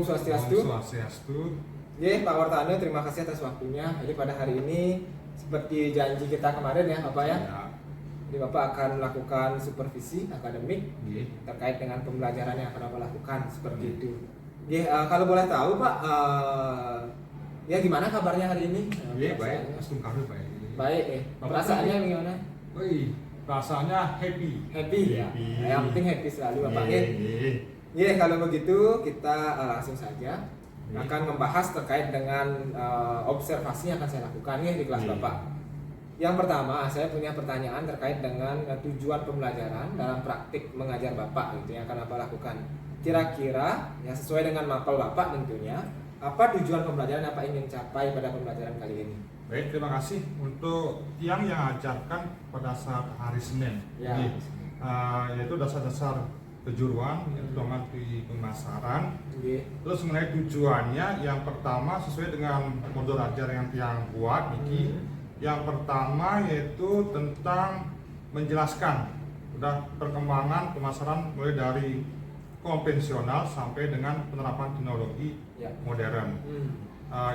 Om Swastiastu. Om Swastiastu. Pak Wartane, terima kasih atas waktunya. Jadi pada hari ini seperti janji kita kemarin ya Bapak ya. Jadi Bapak akan melakukan supervisi akademik terkait dengan pembelajaran yang akan Bapak lakukan seperti itu. Kalau boleh tahu Pak, ya gimana kabarnya hari ini? Baik, Astungkaru baik. Baik, perasaannya gimana? Perasaannya happy. Happy ya. Yang penting happy selalu Bapak ya. Kalau begitu kita langsung saja akan membahas terkait dengan observasi yang akan saya lakukan di kelas Bapak. Yang pertama, saya punya pertanyaan terkait dengan tujuan pembelajaran dalam praktik mengajar Bapak yang akan Bapak lakukan. Kira-kira ya sesuai dengan mapel Bapak tentunya, apa tujuan pembelajaran Bapak ingin capai pada pembelajaran kali ini? Baik, terima kasih untuk yang ajarkan pada saat hari Senin. Yaitu dasar-dasar kejuruan, pertolongan di pemasaran. Terus mengenai tujuannya, yang pertama sesuai dengan modul ajar yang tiang buat Yang pertama yaitu tentang menjelaskan perkembangan pemasaran mulai dari konvensional sampai dengan penerapan teknologi modern,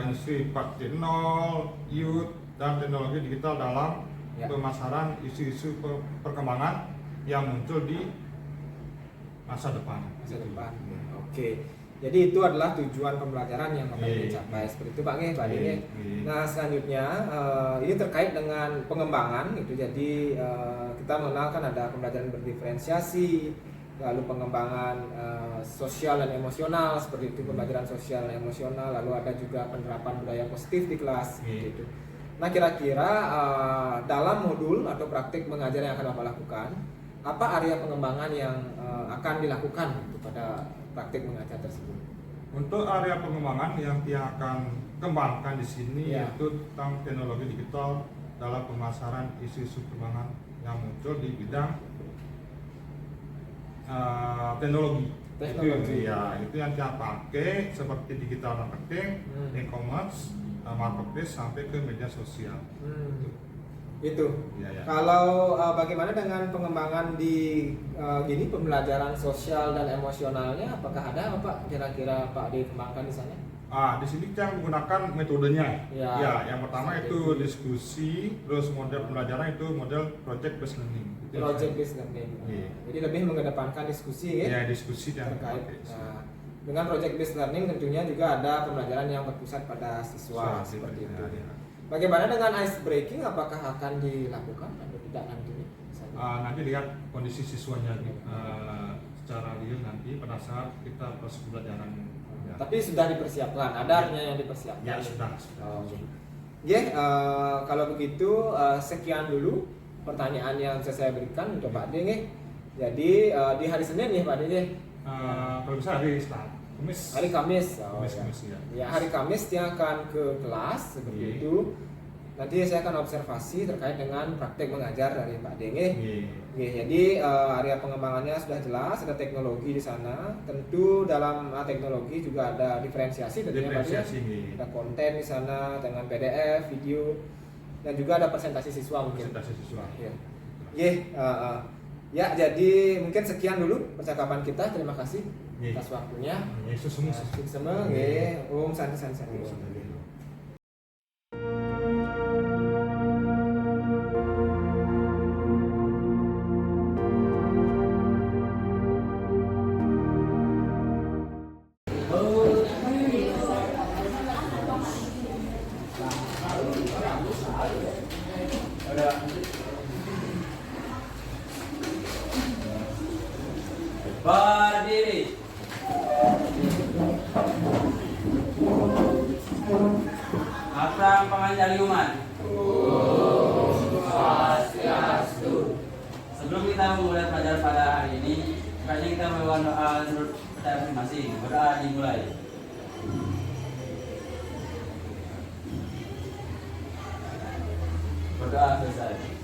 industri 4.0, youth, dan teknologi digital dalam pemasaran isu-isu perkembangan yang muncul di masa depan. Oke. Jadi itu adalah tujuan pembelajaran yang akan dicapai seperti itu Pak Pak Dene. Nah selanjutnya ini terkait dengan pengembangan gitu. Jadi kita mengenal kan ada pembelajaran berdiferensiasi, lalu pengembangan sosial dan emosional seperti itu, pembelajaran sosial dan emosional, lalu ada juga penerapan budaya positif di kelas gitu. Nah kira-kira dalam modul atau praktik mengajar yang akan Bapak lakukan, apa area pengembangan yang akan dilakukan pada praktik mengajar tersebut? Untuk area pengembangan yang dia akan kembangkan di sini yaitu tentang teknologi digital dalam pemasaran isu-isu perkembangan yang muncul di bidang teknologi. Itu yang dia pakai seperti digital marketing, e-commerce, marketplace sampai ke media sosial. Itu. Kalau bagaimana dengan pengembangan di pembelajaran sosial dan emosionalnya, apakah ada Pak kira-kira Pak dikembangkan di sana? Di sini kita menggunakan metodenya. Yang pertama itu diskusi, terus model pembelajaran itu model project based learning. Project based learning. Jadi lebih mengedepankan diskusi diskusi dan terkait. Dengan project based learning tentunya juga ada pembelajaran yang berpusat pada siswa seperti itu. Bagaimana dengan ice breaking? Apakah akan dilakukan atau tidak nantinya? Nanti lihat kondisi siswanya secara real nanti pada saat kita proses pembelajaran. Tapi sudah dipersiapkan, ada artinya yang dipersiapkan. Ya sudah. Kalau begitu sekian dulu pertanyaan yang bisa saya berikan untuk Pak Deng. Jadi di hari Senin Pak Deng. Kalau bisa Hari Kamis. Hari Kamis dia akan ke kelas seperti itu. Nanti saya akan observasi terkait dengan praktek mengajar dari Pak Deng. Jadi area pengembangannya sudah jelas, ada teknologi di sana. Tentu dalam teknologi juga ada diferensiasi tentunya Pak Deng. Ada konten di sana dengan PDF, video, dan juga ada presentasi siswa mungkin. Jadi mungkin sekian dulu percakapan kita. Terima kasih atas waktunya. Om Santi. Berdiri. Akram pengajar Yuman. Swastiastu. Sebelum kita memulai pelajaran pada hari ini, sebaiknya kita membawa doa menurut percaya masing-masing. Berdoa dimulai. Berdoa selesai.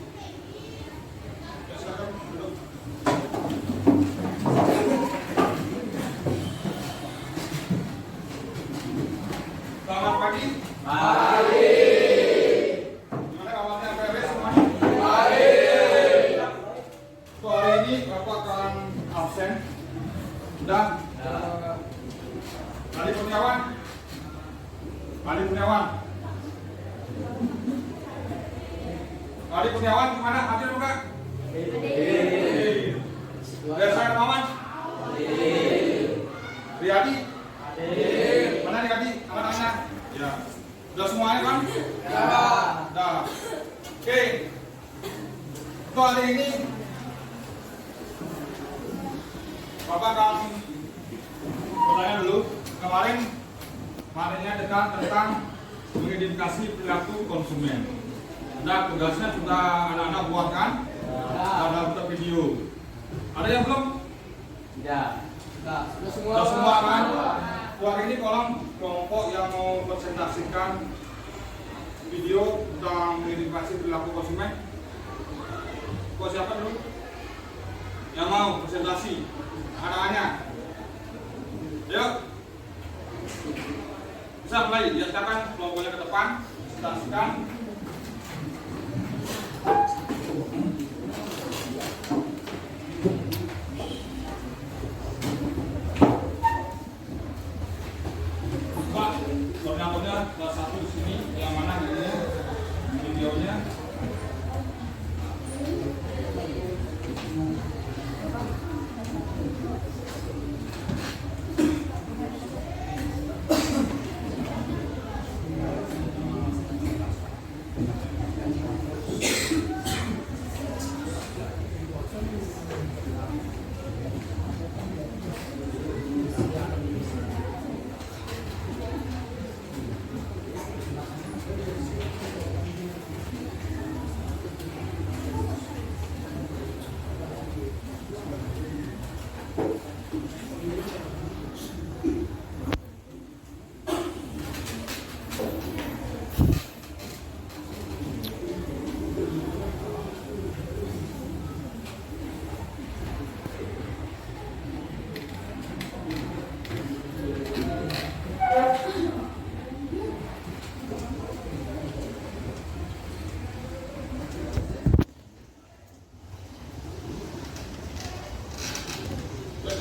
Selamat pagi. Pagi. Gimana kabarnya PW semuanya? Baik. Untuk hari ini Bapak akan absen. Sudah. Tadi Saya Maman. Riyadi. Mana Riyadi? Anak-anak? Ya. Udah semuanya kan? Ya. Udah. Oke. Untuk hari ini Bapak akan bertanya dulu. Kemarinnya tentang mengidentifikasi perilaku konsumen. Nah, tugasnya sudah anak-anak buatkan. Ada untuk video. Ada yang belum? Ya. Sudah semua kan? Keluar ini kelompok yang mau presentasikan video tentang mengidentifikasi perilaku konsumen. Kok siapa dulu? Yang mau presentasi? Anak-anaknya. Yuk. Bisa mulai. Silakan kelompoknya ke depan. Presentasikan. Koordinatornya salah satu di sini, yang mana ini videonya.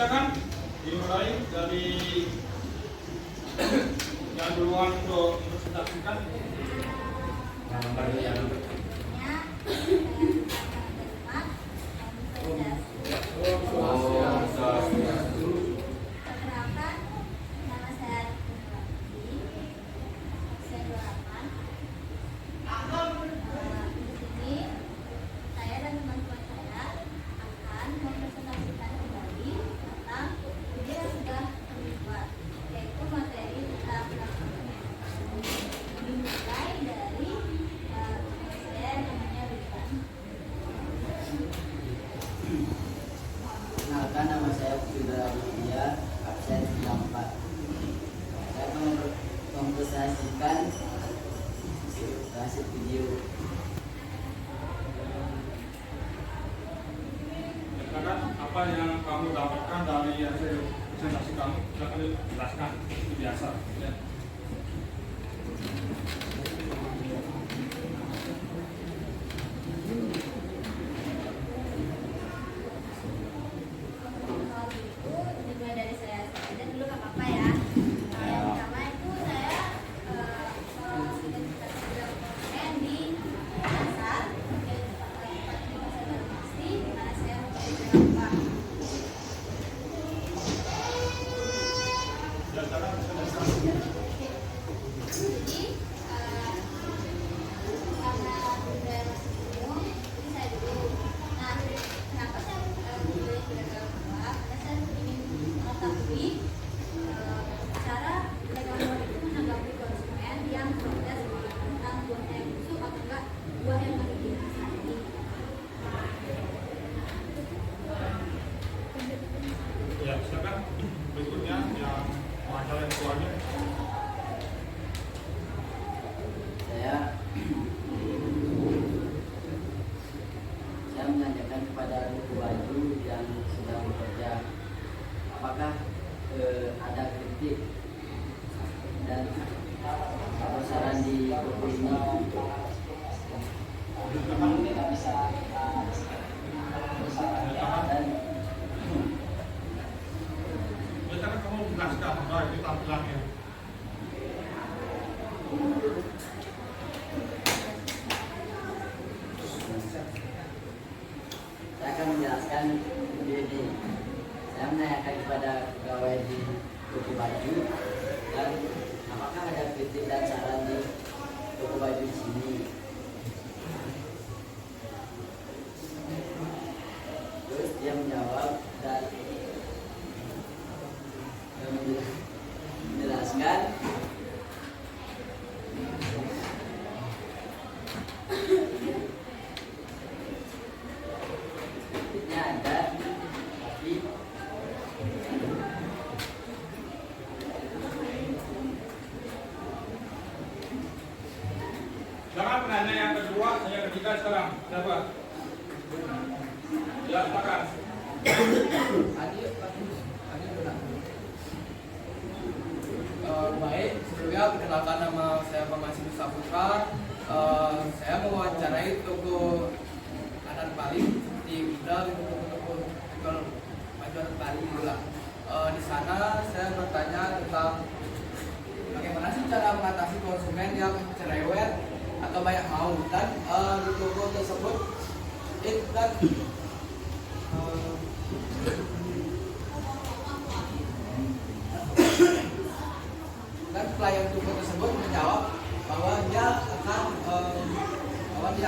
Silakan dimulai dari yang duluan untuk presentasikan. Kenalkan, nama saya Fidra Aditya, absen 94. Saya mempresentasikan hasil video. Silakan apa yang kamu dapatkan dari hasil presentasi kamu, silakan jelaskan. Itu biasa. Ya. Dimulai dari saya saja dulu, nggak apa-apa ya. Yang pertama itu saya identifikasi konsumen di pasar, pasti di mana saya mencari berapa. Jadi karena budaya masih umum, ini saya dulu. Nah, kenapa saya memilih pedagang murah? Karena saya ingin mengetahui cara pedagang murah itu menanggapi konsumen yang protes tentang buahnya yang busuk atau enggak buah yang baru dimasakni. Ya, silakan berikutnya yang wawancara yang keluarnya. Saya menanyakan kepada buku baju yang sedang bekerja, apakah ada kritik dan atau saran di buku ini. Dan Silakan kamu jelaskan, baik itu tampilannya. akan menjelaskan begini. Saya menanyakan kepada pegawai di toko baju dan apakah ada kritik dan saran di toko baju di sini. Terus dia menjawab dan menjelaskan kritiknya ada, tapi Jangan penanya yang kedua, saya ketiga sekarang. Siapa? Ya, silakan. Baik, sebelumnya perkenalkan nama saya Pak Masih Saputra. Saya mewawancarai toko adat Bali seperti Buddha di toko Majuan Bali juga. Di sana saya bertanya tentang bagaimana sih cara mengatasi konsumen yang cerewet atau banyak mau, dan di toko tersebut itu kan dan pelayan toko tersebut menjawab bahwa dia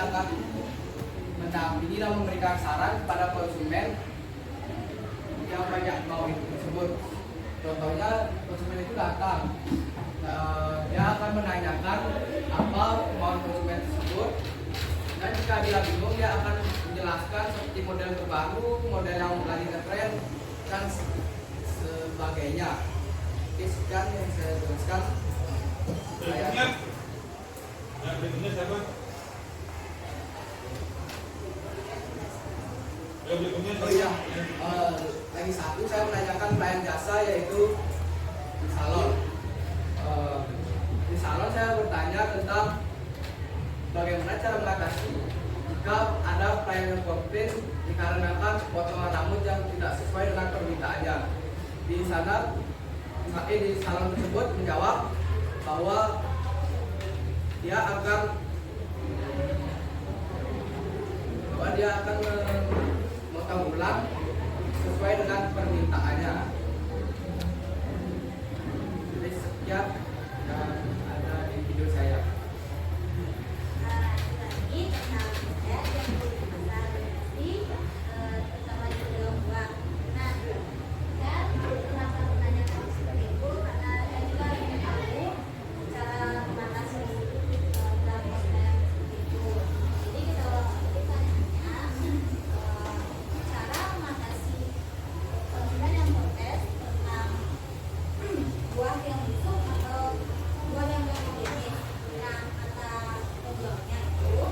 akan mendampingi dan memberikan saran kepada konsumen yang banyak mau itu tersebut. Contohnya konsumen itu datang, dia akan menanyakan apa kemauan konsumen tersebut, dan jika dia bingung dia akan menjelaskan seperti model terbaru, model yang lagi ngetren dan sebagainya. Oke, sekian yang saya jelaskan. Berikutnya. Yang berikutnya siapa? Yang berikutnya Oh iya, lagi satu saya menanyakan pelayan jasa yaitu di salon. Di salon saya bertanya tentang bagaimana cara mengatasi jika ada pelayan yang komplain dikarenakan potongan rambut yang tidak sesuai dengan permintaannya. Di salon tersebut menjawab bahwa dia akan memotong ulang sesuai dengan permintaannya. Jadi sekian yang ada di video saya. Lagi tentang yang masalah relasi terutama di dalam uang. Nah, saya kenapa menanyakan seperti itu karena saya juga ingin tahu cara mengatasi dalam konsumen seperti itu. Jadi kita tanya cara mengatasi konsumen yang protes tentang buah yang busuk atau buah yang gak higienis. Nah, kata penjualnya itu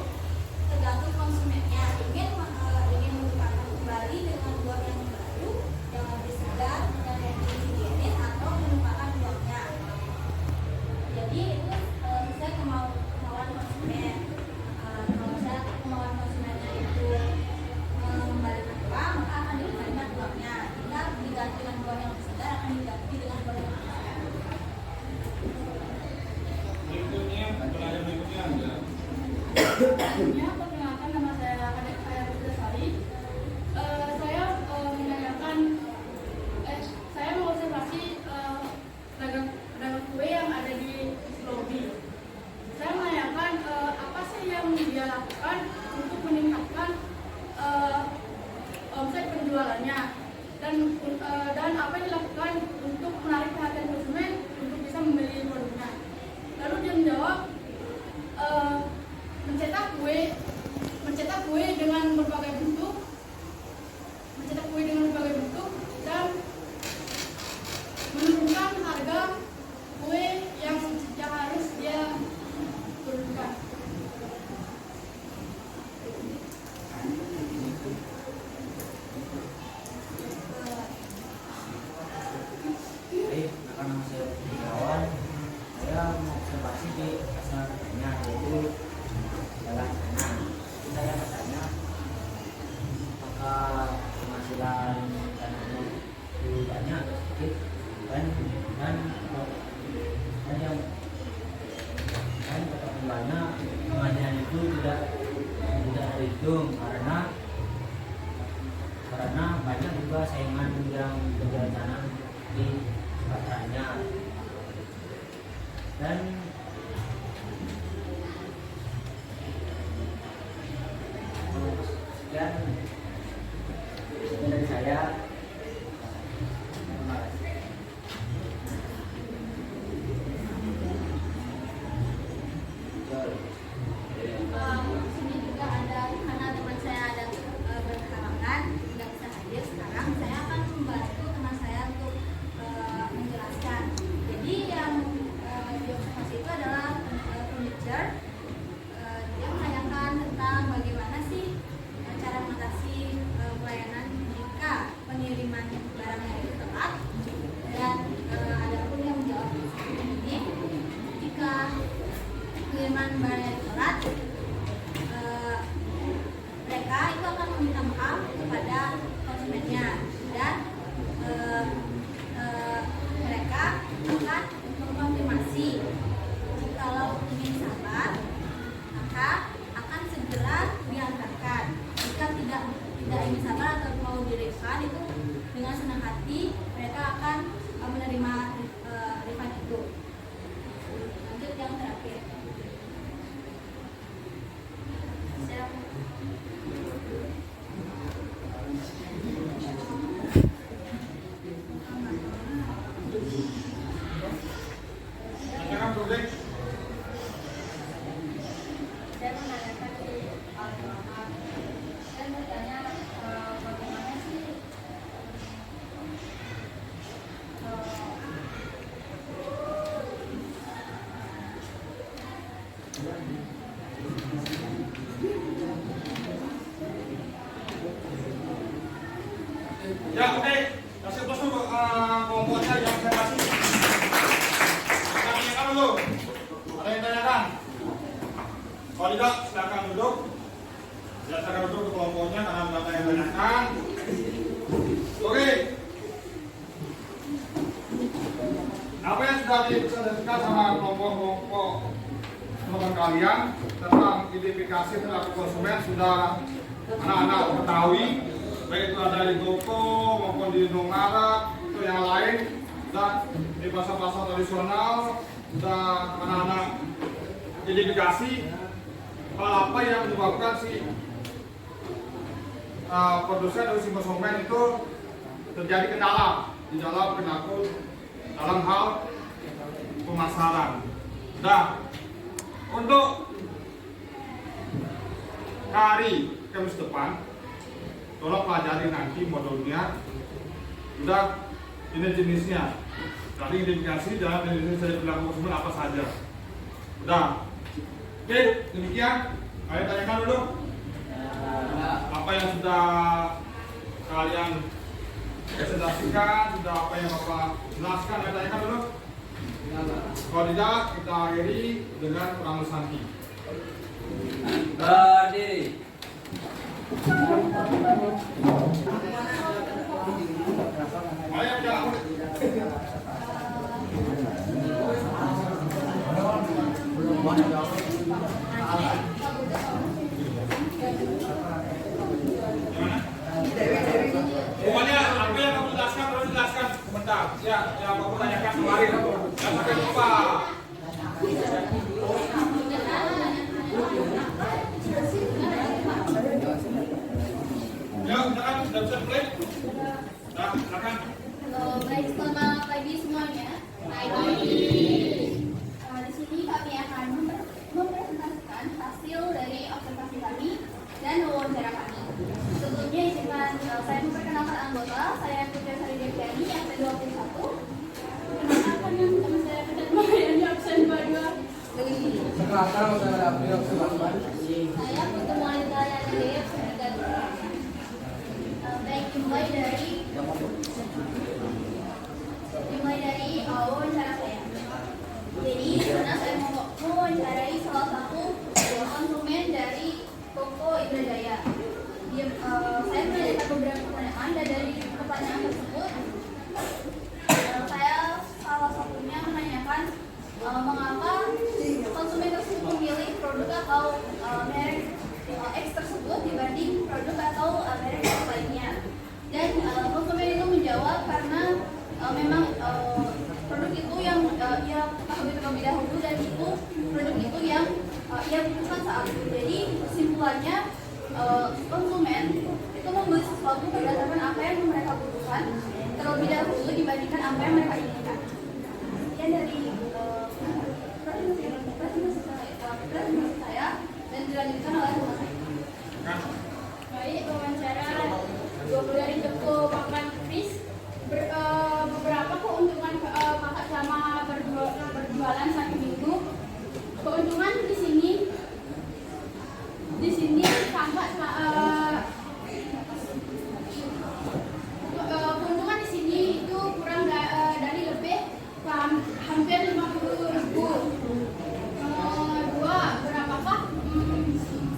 tergantung konsumennya ingin menukarkan kembali dengan buah yang baru yang lebih segar dan lebih higienis atau menukarkan buahnya. Jadi itu sesuai kemauan konsumen. Kalau misalnya kemauan konsumennya itu mengembalikan uang, maka akan dikembalikan uangnya. Jika diganti dengan buah yang lebih segar, akan diganti dengan buah yang lebih segar. berikutnya, penanya berikutnya ada. Sebelumnya, perkenalkan nama saya Kadek Aya Putrasari. Saya mengobservasi pedagang kue yang ada di lobi. Saya menanyakan apa sih yang dia lakukan untuk meningkatkan omset penjualannya, dan apa yang dilakukan untuk menarik perhatian konsumen untuk bisa membeli produknya. Lalu dia menjawab mencetak kue dengan berbagai bentuk, dan menurunkan harga kue yang harus dia turunkan. juga saingan yang berjalan di pasarannya. Dan sekian dari saya. Terima kasih. Di sini juga ada karena teman saya ada berhalangan nggak bisa hadir sekarang, saya akan membantu teman saya untuk menjelaskan. Jadi yang diobservasi itu adalah furniture. Dia menanyakan tentang bagaimana sih cara mengatasi pelayanan jika pengiriman barangnya itu telat, dan ada pun yang menjawab seperti ini, jika pengiriman barangnya telat, mereka itu akan meminta maaf kepada konsumennya, dan mereka akan mengkonfirmasi. Kalau ingin sabar, maka akan segera diantarkan. Jika tidak ingin sabar atau mau direfund, itu dengan senang hati mereka akan menerima refund itu. Lanjut yang terakhir. Silakan Brodek. Saya menanyakan di Al-Quran dan bertanya bagaimana sih Ya, oke. Kasih bos dulu kelompoknya yang saya kasih. Kita tanyakan dulu. Ada yang tanyakan? Kalau tidak, silakan duduk. Ya, silakan duduk ke kelompoknya karena ada yang tanyakan. Oke. Apa yang sudah dipresentasikan sama kelompok-kelompok teman kalian tentang identifikasi perilaku konsumen sudah anak-anak ketahui, baik itu ada di toko maupun di Indomaret atau yang lain, dan di pasar-pasar tradisional sudah anak-anak identifikasi hal apa yang menyebabkan si produsen atau si konsumen itu terjadi kendala di dalam perilaku dalam hal pemasaran. Nah, untuk hari Kamis depan, tolong pelajari nanti modulnya. Udah, ini jenisnya. Tadi identifikasi dalam identifikasi perilaku konsumen apa saja. Udah. Oke, demikian. Ayo tanyakan dulu. Apa yang sudah kalian presentasikan, sudah apa yang Bapak jelaskan, ayo tanyakan dulu. Kalau tidak, kita akhiri dengan Pramu Santi. Berdiri. Ayo jalan. Pokoknya apa yang kamu jelaskan harus jelaskan sebentar. Ya, yang kamu tanyakan kemarin. Jangan sampai lupa. Ya, silakan, sudah bisa mulai. Nah, silakan. Baik, selamat pagi semuanya. Pagi. Di sini kami akan mempresentasikan hasil dari observasi kami dan wawancara kami. Sebelumnya izinkan saya memperkenalkan anggota. Saya Putri Sari Deviani, absen 21. Perkenalkan yang teman saya Pedan Mahyani, absen 22. Saya Putri Wanita Yanti, absen 32. Baik, dimulai dari wawancara saya. Jadi, karena saya mau mewawancarai salah satu konsumen dari toko Indrajaya. Saya menanyakan beberapa pertanyaan, dan dari pertanyaan tersebut saya salah satunya menanyakan mengapa konsumen tersebut memilih produk atau merek X tersebut dibanding produk atau merek lainnya. Dan keputusan terlebih dahulu dibandingkan apa yang mereka inginkan. Sekian dari presentasi saya dan dilanjutkan oleh teman saya. Baik, wawancara 20 dari toko makan Kris. Beberapa keuntungan kakak selama berjualan 1 minggu. Keuntungan di sini kakak keuntungan di sini itu kurang dari lebih hampir 50.000. Dua, berapakah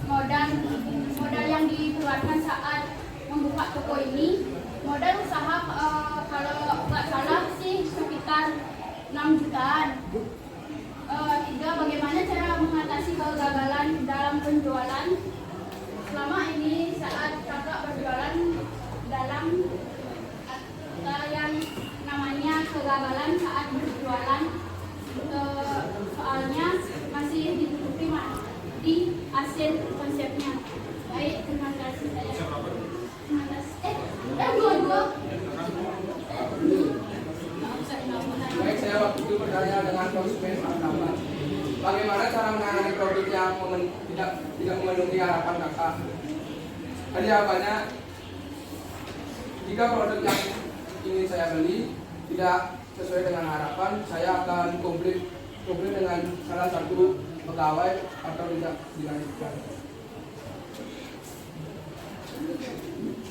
modal yang dikeluarkan saat membuka toko ini? Modal usaha kalau nggak salah sih sekitar 6 jutaan. Tiga, bagaimana cara mengatasi kegagalan dalam penjualan? Selama ini saat kakak berjualan dalam yang namanya kegagalan saat berjualan, soalnya masih ditutupi di hasil konsepnya. Baik, terima kasih saya. Terima kasih. Dua. Baik, saya waktu itu bertanya dengan konsumen pertama. Bagaimana cara menangani produk yang tidak memenuhi harapan kakak? Tadi jawabannya, jika produk yang ingin saya beli tidak sesuai dengan harapan, saya akan komplit dengan salah satu pegawai atau tidak dilanjutkan.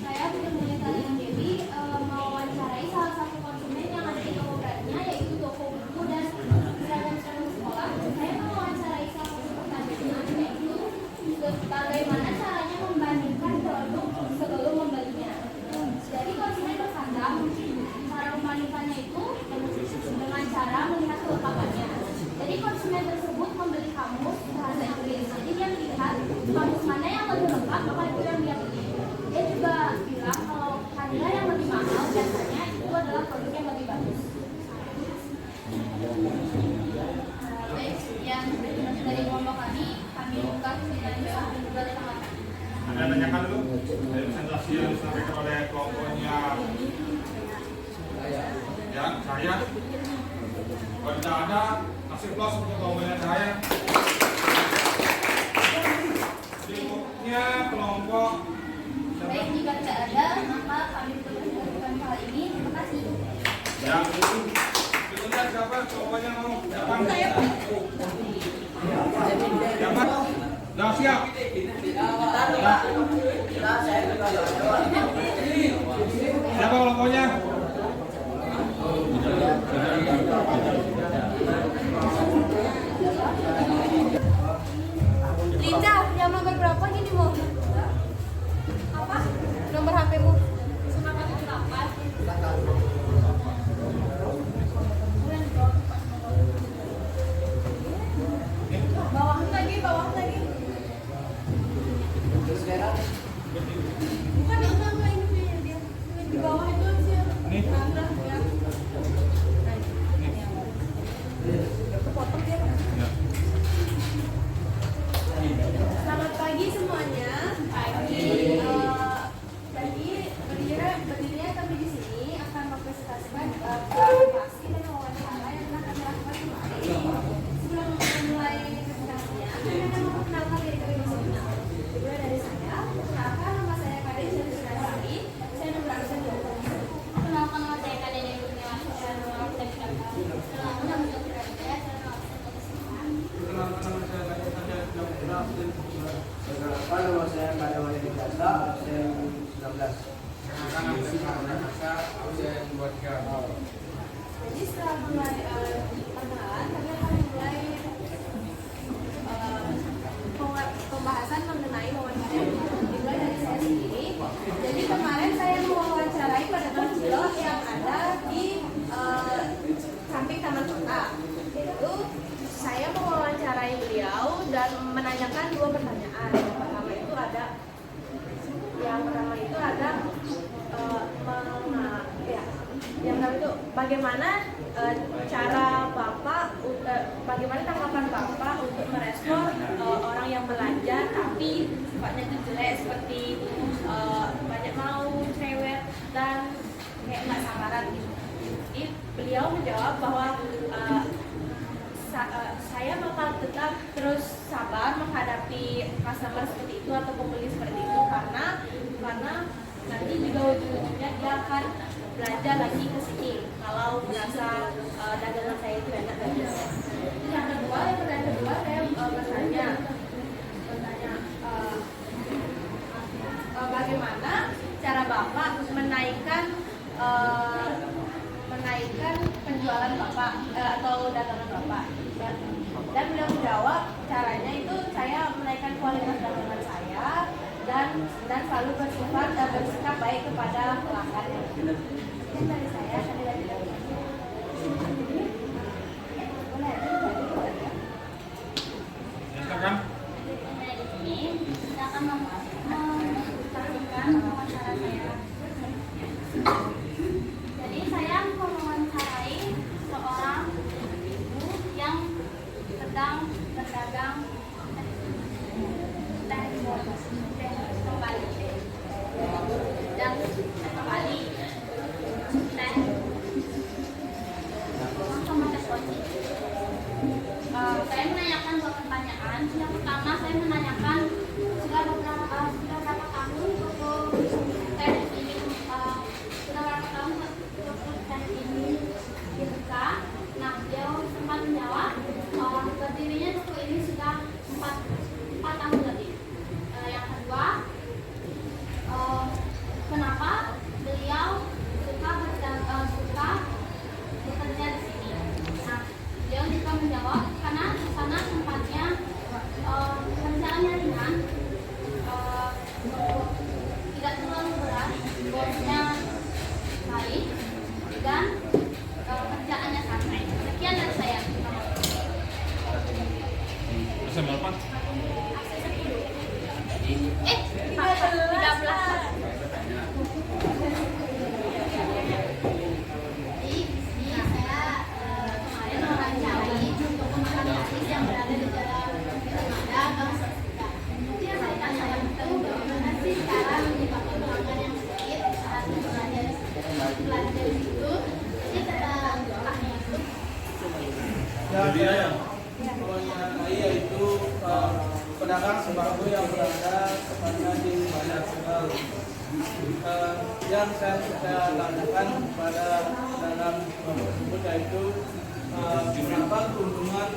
Saya bertemu dengan Dewi mewawancarai salah satu konsumen yang ada di toko beratnya, yaitu toko buku dan seragam sekolah. Saya mewawancarai salah satu pertanyaan, yaitu bagaimana caranya membandingkan produk sebelum membelinya. Jadi konsumen berkata cara membandingkannya itu dengan cara melihat kelengkapannya. Jadi konsumen tersebut membeli kamus bahasa Inggris. Jadi dia melihat kamus mana yang lebih lengkap, maka itu yang dia beli. Dia juga bilang kalau harga yang lebih mahal biasanya itu adalah produk yang lebih bagus. Baik, yang dari kelompok kami buka dan juga tengah. Anda tanyakan dulu dari presentasi yang disampaikan oleh kelompoknya. Ya, saya. Kalau tidak ada, kasih plus untuk kelompoknya saya. Berikutnya kelompok. Baik, jika tidak ada, maka kami melakukan hal ini. Terima kasih. Ya, berikutnya siapa kelompoknya mau? Siapa? Siapa? Sudah siap? Siapa kelompoknya? Linda, yang nomor berapa gini mau? Apa? Nomor HP-mu? 948. Bawah lagi. Bukan yang sama ini dia. Di bawah itu sih. Ini. Ya. Kepotong dia. Ya. Selamat pagi semuanya. Pagi. Jadi berdirinya kami di sini akan mempresentasikan presentasi dan wawancara yang telah kami lakukan kemarin. Sebelum memulai presentasinya, kami akan memperkenalkan diri kami masing-masing. Dimulai dari saya. Perkenalkan, nama saya Kadek Sari. Saya nomor absen 20. Perkenalkan, nama saya Kadek Kurniawati. Saya nomor absen 13. Perkenalkan, nama saya Kadek saya nomor absen 29. Nama saya Kadawani Dikasa, absen 19. Jadi setelah mulai perkenalan, kami akan mulai pembahasan mengenai wawancara dimulai dari saya sendiri. Jadi kemarin saya mewawancarai pedagang cilok yang ada di samping Taman Kota. Itu saya mewawancarai beliau dan menanyakan 2 pertanyaan. Yang pertama itu bagaimana bagaimana tanggapan Bapak untuk merespon orang yang belanja tapi sifatnya itu jelek seperti banyak mau cerewet dan beliau menjawab bahwa saya bakal tetap terus sabar menghadapi customer seperti itu atau pembeli seperti itu karena nanti juga ujung-ujungnya dia akan belanja lagi ke sini kalau merasa dagangan saya itu enak dan jelas. Yang kedua saya bertanya bagaimana cara Bapak menaikkan penjualan Bapak atau dagangan Bapak, dan beliau menjawab caranya itu saya menaikkan kualitas dagangan saya dan selalu bersikap baik kepada pelanggan. Ini dari saya dari Silakan. Di sini kita akan memperhatikan wawancara saya. Jadi saya mewawancarai seorang ibu yang sedang berdagang teh kembali dan kembali teh sama teh koci. Saya menanyakan dua pertanyaan. Yang pertama saya menanyakan sudah berapa tahun toko teh ini dibuka. Nah, dia sempat menjawab berdirinya toko ini sudah 4 tahun lebih. Yang kedua, kenapa beliau suka bekerja di sini? Nah, beliau juga menjawab karena di sana tempatnya kerjaannya ringan, tidak terlalu berat, bosnya baik, dan kerjaannya santai. Sekian dari saya. Pesan berapa? 13. Jadi saya kemarin mewawancarai toko makan gratis yang berada di Jalan Armada, Gang Sastra. Yang saya tanya itu bagaimana sih cara menyebabkan pelanggan yang sedikit saat belanja di situ. Jadi kata Pak itu. Mewawancarai yaitu pedagang sembako yang berada tepatnya di banyak sektor. Yang saya tanyakan pada dalam tersebut yaitu berapa keuntungan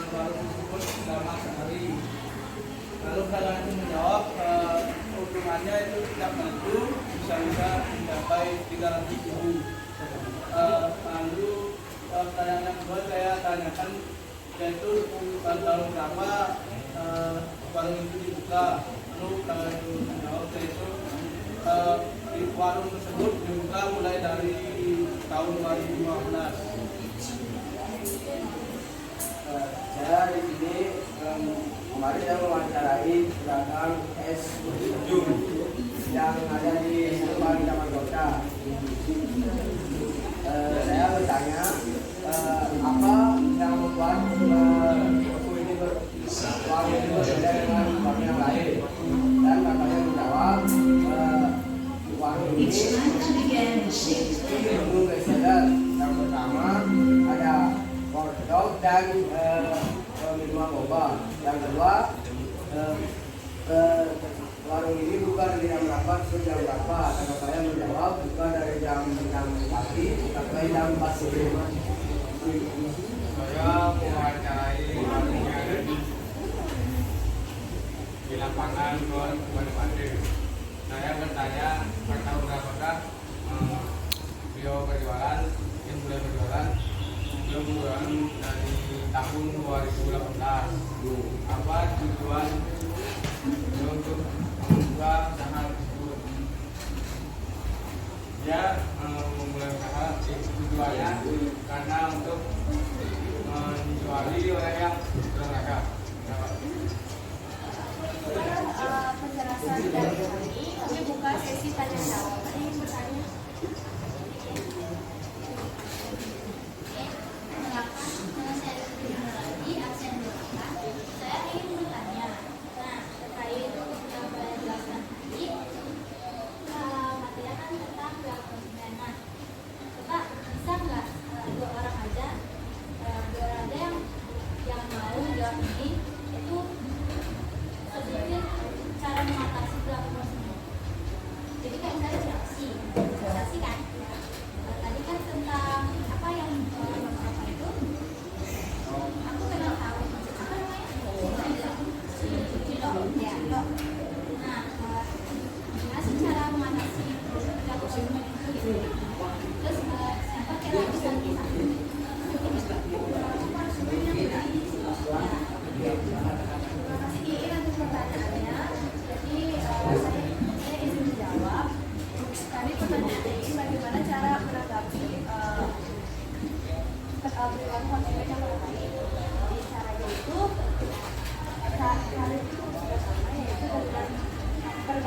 warung tersebut selama sehari. Lalu saya itu menjawab keuntungannya itu tidak menentu, bisa mencapai 300.000. Lalu pertanyaan yang kedua saya tanyakan yaitu tahun berapa warung itu dibuka. Lalu kalau itu menjawab yaitu di warung tersebut dibuka mulai dari tahun 2015. Saya di sini kemarin saya mewawancarai pedagang es jum yang ada di depan Taman Kota. Saya bertanya apa yang membuat toko ini warung ini berbeda dengan warung yang lain, dan katanya menjawab warung ini menu bestseller. Yang pertama ada hotdog dan minuman boba. Yang kedua warung ini buka dari jam berapa sampai jam berapa? Karena saya menjawab buka dari jam 6 pagi sampai jam 4 sore. Saya mewawancarai warungnya ada di lapangan Luar Bandung. Saya bertanya per tahun berapakah beliau berjualan, mulai berjualan. Beliau berjualan dari tahun 2018. Apa tujuan beliau untuk membuka usaha tersebut? Dia memulai usaha tujuannya karena untuk menjuali orang yang berolahraga. Penjelasan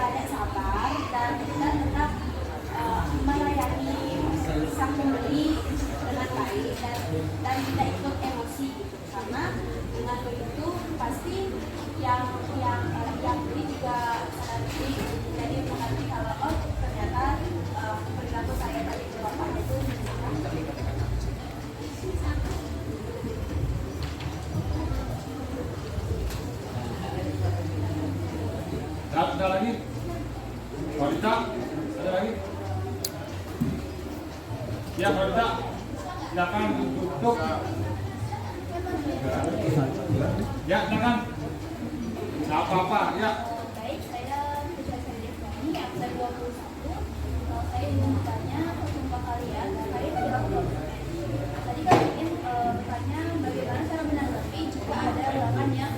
banyak sabar dan kita tetap melayani sang pembeli dengan baik dan tidak ikut emosi gitu. Karena dengan begitu pasti yang beli juga sadar diri, jadi mengerti kalau oh ternyata perilaku saya tadi ke bapaknya itu Ada lagi? Wanita? Ada lagi? Ya, wanita. Silakan tutup. Ya, silakan. Nggak apa-apa, ya. baik, saya Fitri Devani, absen 21. Saya ingin bertanya untuk kalian terkait dengan konsumen. Tadi kan ingin bertanya bagaimana cara menanggapi jika ada pelanggan yang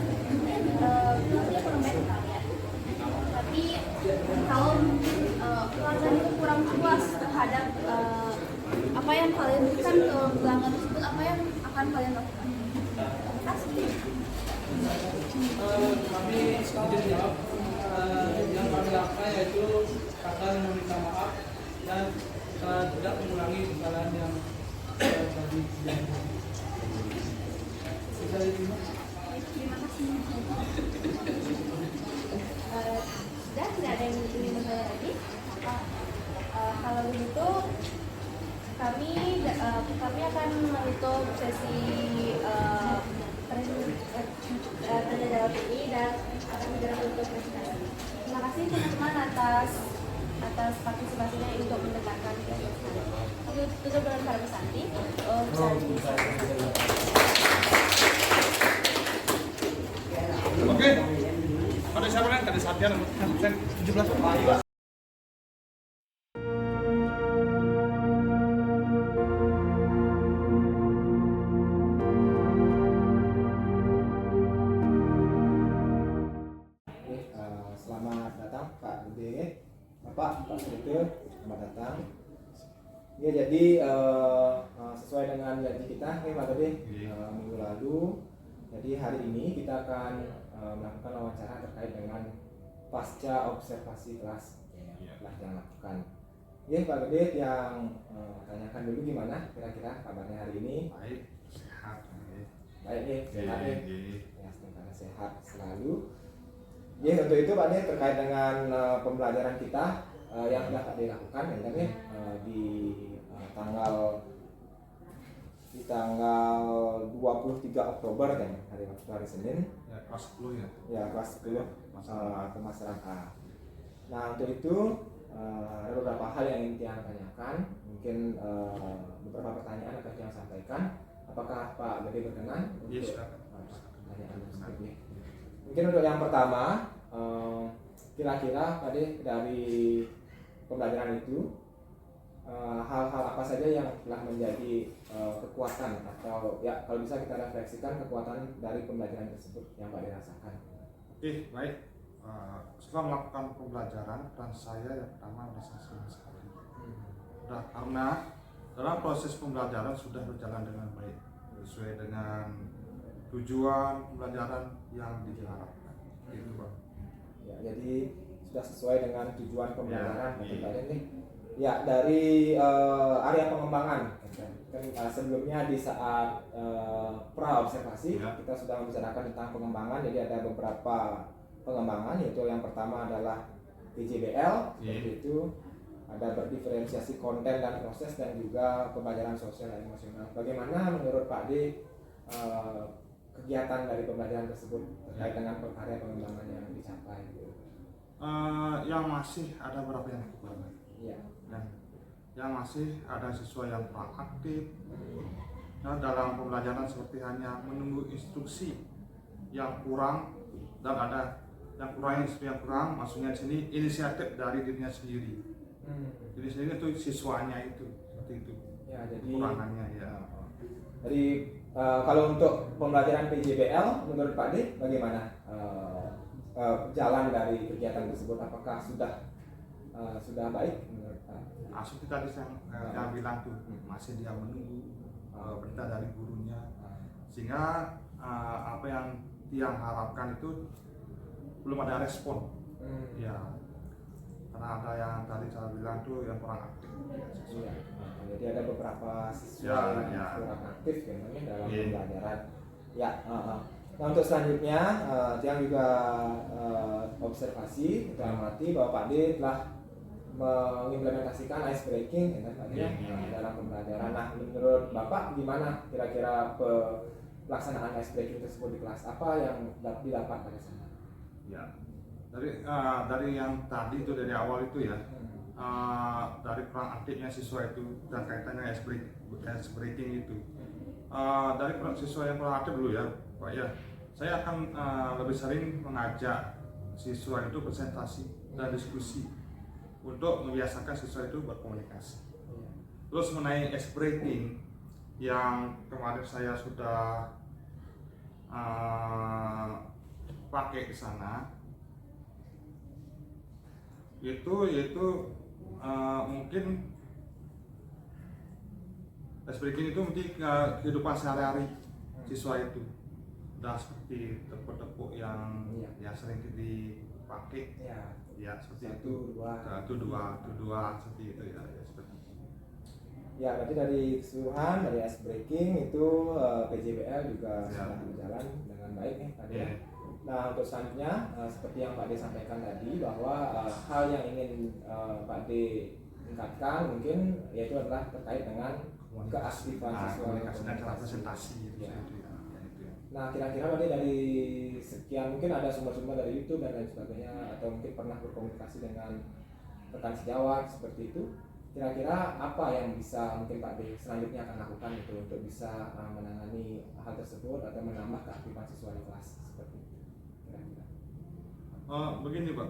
belanja permen kalian. Tapi kalau pelanggan itu kurang puas terhadap apa yang kalian berikan ke pelanggan tersebut, apa yang akan kalian lakukan? Terima kasih. Kami sedikit jawab. Yang kami lakukan yaitu akan meminta maaf dan tidak mengulangi kesalahan yang tadi. Bisa diterima? Terima kasih. Sudah tidak ada yang ingin bertanya lagi? Kalau begitu kami akan menutup sesi tanya jawab ini dan akan segera menutup presentasi. Terima kasih teman-teman atas partisipasinya untuk mendengarkan. Tutup dengan kata Santi. Oke. Ada siapa lagi? Ada Satya, 17. Selamat datang Pak Bude, Pak Sekretariat, selamat datang. Ya, jadi sesuai dengan janji kita, Pak Bude, minggu lalu. Jadi hari ini kita akan melakukan wawancara terkait dengan pasca observasi kelas yang telah kita lakukan. Ya, Pak Bude, yang tanyakan dulu gimana kira-kira kabarnya hari ini? Baik, sehat. Baik nih, sehat nih. Ya, semoga sehat selalu. Ya, untuk itu Pak De, terkait dengan pembelajaran kita yang sudah Pak De lakukan ya, di tanggal 23 Oktober kan, hari Senin. Ya, kelas 10 ya. Ya, kelas 10 pemasaran A. Nah, untuk itu ada beberapa hal yang ingin Tiang tanyakan. Mungkin beberapa pertanyaan akan Tiang sampaikan. Apakah Pak Gede berkenan untuk pertanyaan tersebut? Mungkin untuk yang pertama, kira-kira tadi dari pembelajaran itu hal-hal apa saja yang telah menjadi kekuatan atau ya kalau bisa kita refleksikan kekuatan dari pembelajaran tersebut yang Pak dirasakan. Oke, baik. Setelah melakukan pembelajaran, dan saya yang pertama merasa senang sekali. Karena dalam proses pembelajaran sudah berjalan dengan baik, sesuai dengan tujuan pembelajaran yang diharapkan. Gitu, Pak. Ya, jadi sudah sesuai dengan tujuan pembelajaran nih. Ya, dari area pengembangan kan sebelumnya di saat pra observasi kita sudah membicarakan tentang pengembangan. Jadi ada beberapa pengembangan, yaitu yang pertama adalah PJBL, yaitu ada berdiferensiasi konten dan proses, dan juga pembelajaran sosial dan emosional. Bagaimana menurut Pak D kegiatan dari pembelajaran tersebut terkait dengan area pengembangan yang dicapai? Yang masih ada beberapa yang kurang. Ya. Dan yang masih ada siswa yang kurang aktif. Nah, dalam pembelajaran seperti hanya menunggu instruksi yang kurang, dan ada yang kurang, maksudnya di sini inisiatif dari dirinya sendiri. Diri sendiri itu siswanya itu seperti itu. Ya, jadi kurangannya ya. Jadi kalau untuk pembelajaran PJBL menurut Pak D bagaimana jalan dari kegiatan tersebut? Apakah sudah baik menurut Pak? Seperti tadi saya bilang tuh, masih dia menunggu perintah dari gurunya, sehingga apa yang dia harapkan itu belum ada respon. Ya, karena ada yang tadi saya bilang tuh yang kurang aktif. Iya. Jadi ada beberapa siswa yang kurang aktif memang dalam pembelajaran. Ya. Nah untuk selanjutnya, Tiang juga observasi, kita amati bahwa Pak D telah mengimplementasikan ice breaking dalam pembelajaran. Nah menurut Bapak gimana kira-kira pelaksanaan ice breaking tersebut di kelas? Apa yang didapat pada sana? Ya, dari yang tadi itu dari awal itu ya, dari kurang aktifnya siswa itu dan kaitannya ice breaking itu. Dari siswa yang kurang aktif dulu ya, Pak ya. Saya akan lebih sering mengajak siswa itu presentasi dan diskusi untuk membiasakan siswa itu berkomunikasi. Terus mengenai ice breaking yang kemarin saya sudah pakai ke sana, yaitu mungkin ice breaking itu mungkin kehidupan sehari-hari siswa itu. Udah seperti tepuk-tepuk yang ya sering dipakai ya seperti itu dua seperti itu ya seperti itu. Ya berarti dari keseluruhan dari ice breaking itu PJBL juga sudah berjalan dengan baik nih tadi ya. Nah untuk selanjutnya seperti yang Pak D sampaikan tadi bahwa hal yang ingin Pak D tingkatkan mungkin yaitu adalah terkait dengan keaktifan siswa dan cara presentasi ya. Nah kira-kira berarti dari sekian mungkin ada sumber-sumber dari YouTube dan lain sebagainya atau mungkin pernah berkomunikasi dengan rekan sejawat seperti itu, kira-kira apa yang bisa mungkin Pak D selanjutnya akan lakukan itu untuk bisa menangani hal tersebut atau menambah keaktifan siswa di kelas seperti itu kira-kira? Begini Pak,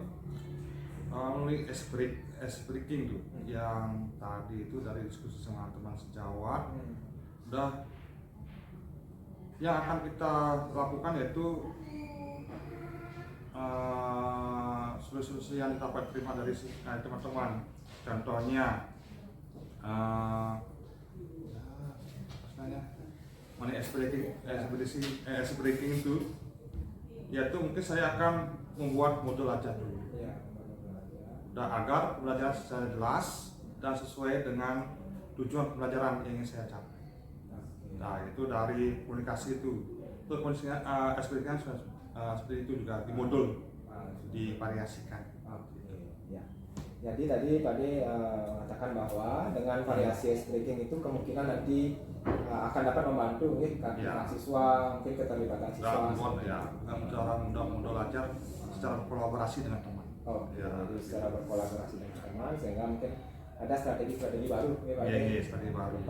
melalui ice breaking tuh yang tadi itu dari diskusi sama teman sejawat udah yang akan kita lakukan yaitu solusi yang dapat terima dari teman-teman. Contohnya mengenai ice breaking itu yaitu mungkin saya akan membuat modul ajar dulu dan agar belajar secara jelas dan sesuai dengan tujuan pembelajaran yang ingin saya capai. Nah itu dari komunikasi itu kondisinya ekspresinya seperti itu juga di modul divariasikan. Ya. Jadi tadi Pak D mengatakan bahwa dengan variasi ice breaking itu kemungkinan nanti akan dapat membantu keaktifan siswa, mungkin keterlibatan siswa. Mudah belajar secara kolaborasi dengan teman. Jadi secara berkolaborasi dengan teman sehingga mungkin ada strategi-strategi baru Pak D. Strategi baru.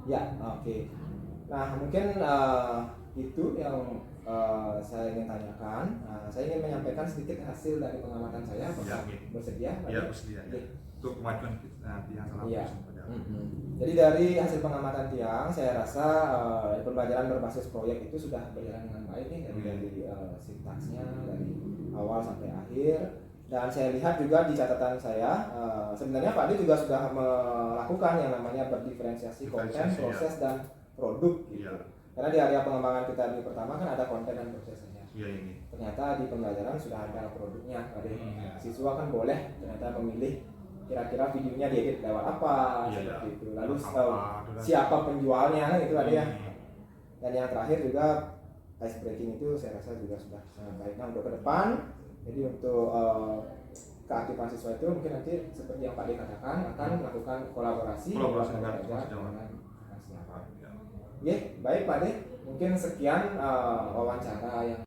Ya, oke. Nah mungkin itu yang saya ingin tanyakan. Saya ingin menyampaikan sedikit hasil dari pengamatan saya. Bersedia? Ya bersedia. Untuk kemajuan Tiang Jadi dari hasil pengamatan Tiang, saya rasa pembelajaran berbasis proyek itu sudah berjalan dengan baik nih dari sintaksnya dari awal sampai akhir. Dan saya lihat juga di catatan saya, sebenarnya Pak D juga sudah melakukan yang namanya berdiferensiasi konten, proses dan produk gitu. Karena di area pengembangan kita di pertama kan ada konten dan prosesnya. Ternyata di pembelajaran sudah ada produknya. Siswa kan boleh ternyata memilih kira-kira videonya diedit lewat apa seperti itu. Lalu siapa penjualnya itu ada ya. Dan yang terakhir juga ice breaking itu saya rasa juga sudah sangat baik. Nah untuk ke depan, jadi untuk keaktifan siswa itu mungkin nanti seperti yang Pak D katakan akan melakukan kolaborasi dengan baik Pak D, mungkin sekian wawancara yang